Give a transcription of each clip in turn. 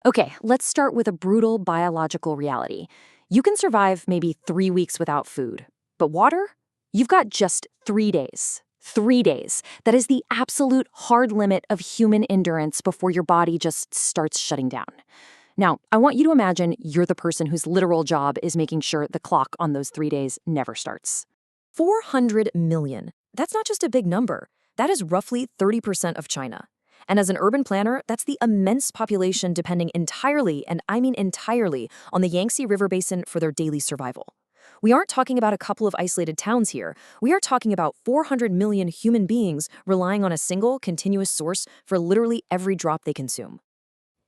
Okay, let's start with a brutal biological reality. You can survive maybe 3 weeks without food, but water? You've got just 3 days. 3 days. That is the absolute hard limit of human endurance before your body just starts shutting down. Now, I want you to imagine you're the person whose literal job is making sure the clock on those 3 days never starts. 400 million. That's not just a big number. That is roughly 30% of China. And as an urban planner, that's the immense population depending entirely, and I mean entirely, on the Yangtze River Basin for their daily survival. We aren't talking about a couple of isolated towns here. We are talking about 400 million human beings relying on a single, continuous source for literally every drop they consume.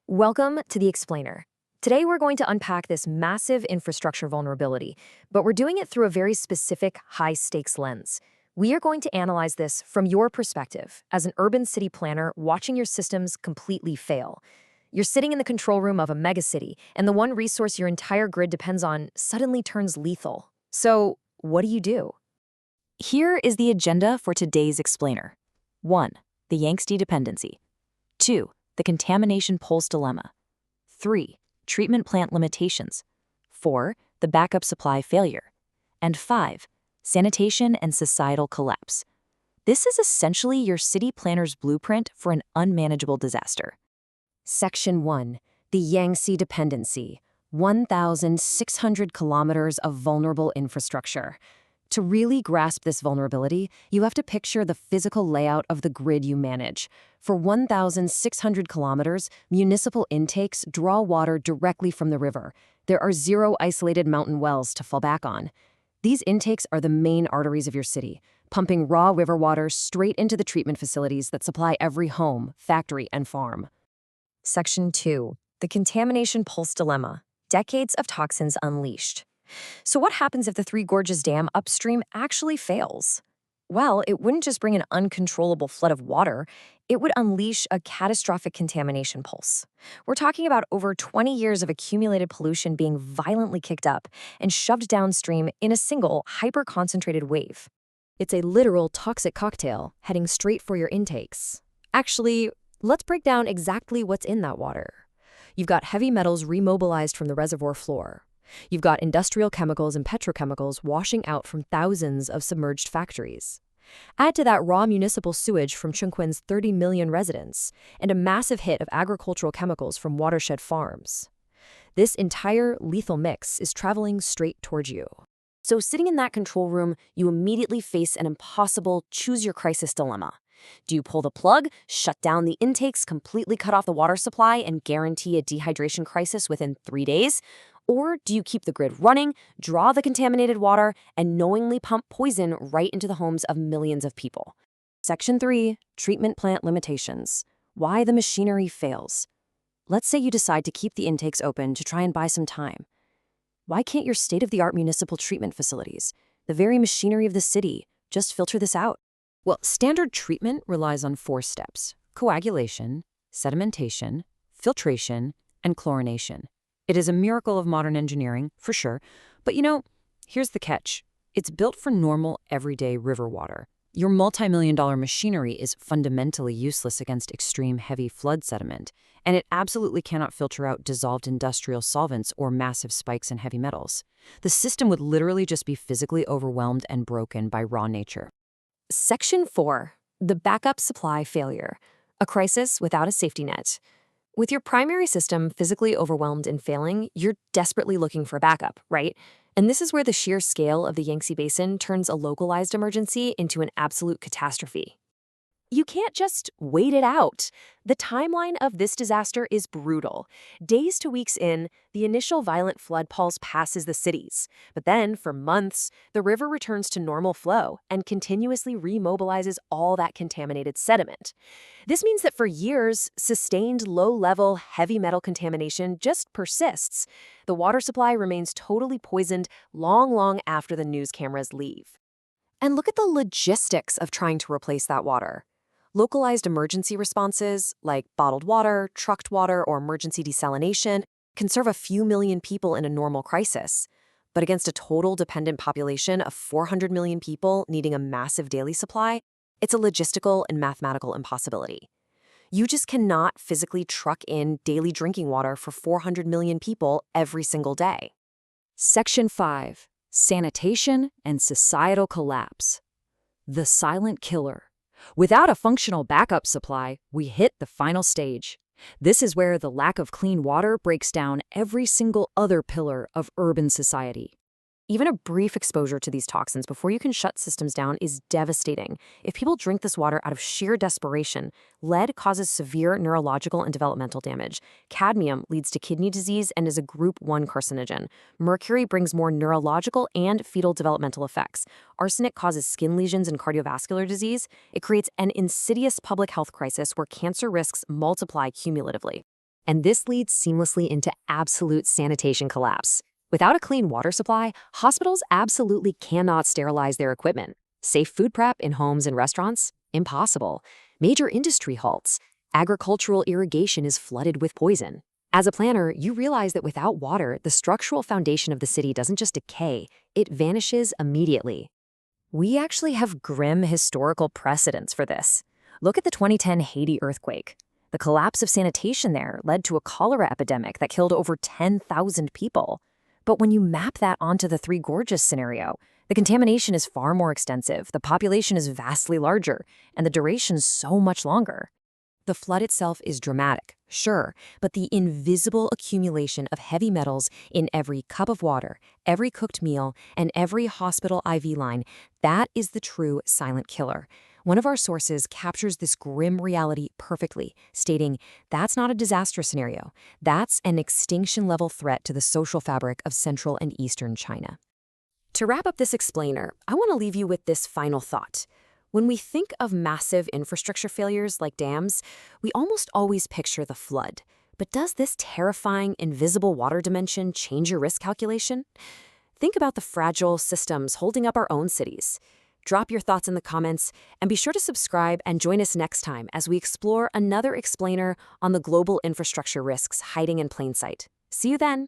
Welcome to The Explainer. Today we're going to unpack this massive infrastructure vulnerability, but we're doing it through a very specific, high-stakes lens. We are going to analyze this from your perspective as an urban city planner watching your systems completely fail. You're sitting in the control room of a megacity, and the one resource your entire grid depends on suddenly turns lethal. So, what do? Here is the agenda for today's explainer. 1. The Yangtze dependency. 2. The contamination pulse dilemma. 3. Treatment plant limitations. 4. The backup supply failure. And 5. Sanitation and societal collapse. This is essentially your city planner's blueprint for an unmanageable disaster. Section 1. The Yangtze dependency. 1,600 kilometers of vulnerable infrastructure. To really grasp this vulnerability, you have to picture the physical layout of the grid you manage. For 1,600 kilometers, municipal intakes draw water directly from the river. There are 0 isolated mountain wells to fall back on. These intakes are the main arteries of your city, pumping raw river water straight into the treatment facilities that supply every home, factory, and farm. Section 2. The contamination pulse dilemma. Decades of toxins unleashed. So what happens if the Three Gorges Dam upstream actually fails? Well, it wouldn't just bring an uncontrollable flood of water, it would unleash a catastrophic contamination pulse. We're talking about over 20 years of accumulated pollution being violently kicked up and shoved downstream in a single, hyper-concentrated wave. It's a literal toxic cocktail heading straight for your intakes. Actually, let's break down exactly what's in that water. You've got heavy metals remobilized from the reservoir floor. You've got industrial chemicals and petrochemicals washing out from thousands of submerged factories. Add to that raw municipal sewage from Chongqing's 30 million residents, and a massive hit of agricultural chemicals from watershed farms. This entire lethal mix is traveling straight towards you. So sitting in that control room, you immediately face an impossible choose-your-crisis dilemma. Do you pull the plug, shut down the intakes, completely cut off the water supply, and guarantee a dehydration crisis within 3 days? Or do you keep the grid running, draw the contaminated water, and knowingly pump poison right into the homes of millions of people? Section 3. Treatment plant limitations. Why the machinery fails. Let's say you decide to keep the intakes open to try and buy some time. Why can't your state-of-the-art municipal treatment facilities, the very machinery of the city, just filter this out? Well, standard treatment relies on 4 steps: coagulation, sedimentation, filtration, and chlorination. It is a miracle of modern engineering, for sure, but here's the catch. It's built for normal, everyday river water. Your multi-million-dollar machinery is fundamentally useless against extreme heavy flood sediment, and it absolutely cannot filter out dissolved industrial solvents or massive spikes in heavy metals. The system would literally just be physically overwhelmed and broken by raw nature. Section 4. The backup supply failure. A crisis without a safety net. With your primary system physically overwhelmed and failing, you're desperately looking for a backup, right? And this is where the sheer scale of the Yangtze Basin turns a localized emergency into an absolute catastrophe. You can't just wait it out. The timeline of this disaster is brutal. Days to weeks in, the initial violent flood pulse passes the cities. But then, for months, the river returns to normal flow and continuously remobilizes all that contaminated sediment. This means that for years, sustained low-level heavy metal contamination just persists. The water supply remains totally poisoned long after the news cameras leave. And look at the logistics of trying to replace that water. Localized emergency responses, like bottled water, trucked water, or emergency desalination, can serve a few million people in a normal crisis. But against a total dependent population of 400 million people needing a massive daily supply, it's a logistical and mathematical impossibility. You just cannot physically truck in daily drinking water for 400 million people every single day. Section 5. Sanitation and Societal Collapse. The silent killer. Without a functional backup supply, we hit the final stage. This is where the lack of clean water breaks down every single other pillar of urban society. Even a brief exposure to these toxins before you can shut systems down is devastating. If people drink this water out of sheer desperation, lead causes severe neurological and developmental damage. Cadmium leads to kidney disease and is a group 1 carcinogen. Mercury brings more neurological and fetal developmental effects. Arsenic causes skin lesions and cardiovascular disease. It creates an insidious public health crisis where cancer risks multiply cumulatively. And this leads seamlessly into absolute sanitation collapse. Without a clean water supply, hospitals absolutely cannot sterilize their equipment. Safe food prep in homes and restaurants? Impossible. Major industry halts. Agricultural irrigation is flooded with poison. As a planner, you realize that without water, the structural foundation of the city doesn't just decay, it vanishes immediately. We actually have grim historical precedents for this. Look at the 2010 Haiti earthquake. The collapse of sanitation there led to a cholera epidemic that killed over 10,000 people. But when you map that onto the Three Gorges scenario, the contamination is far more extensive, the population is vastly larger, and the duration so much longer. The flood itself is dramatic, sure, but the invisible accumulation of heavy metals in every cup of water, every cooked meal, and every hospital IV line, that is the true silent killer. One of our sources captures this grim reality perfectly, stating, that's not a disaster scenario. That's an extinction-level threat to the social fabric of Central and Eastern China. To wrap up this explainer, I want to leave you with this final thought. When we think of massive infrastructure failures like dams, we almost always picture the flood. But does this terrifying, invisible water dimension change your risk calculation? Think about the fragile systems holding up our own cities. Drop your thoughts in the comments, and be sure to subscribe and join us next time as we explore another explainer on the global infrastructure risks hiding in plain sight. See you then!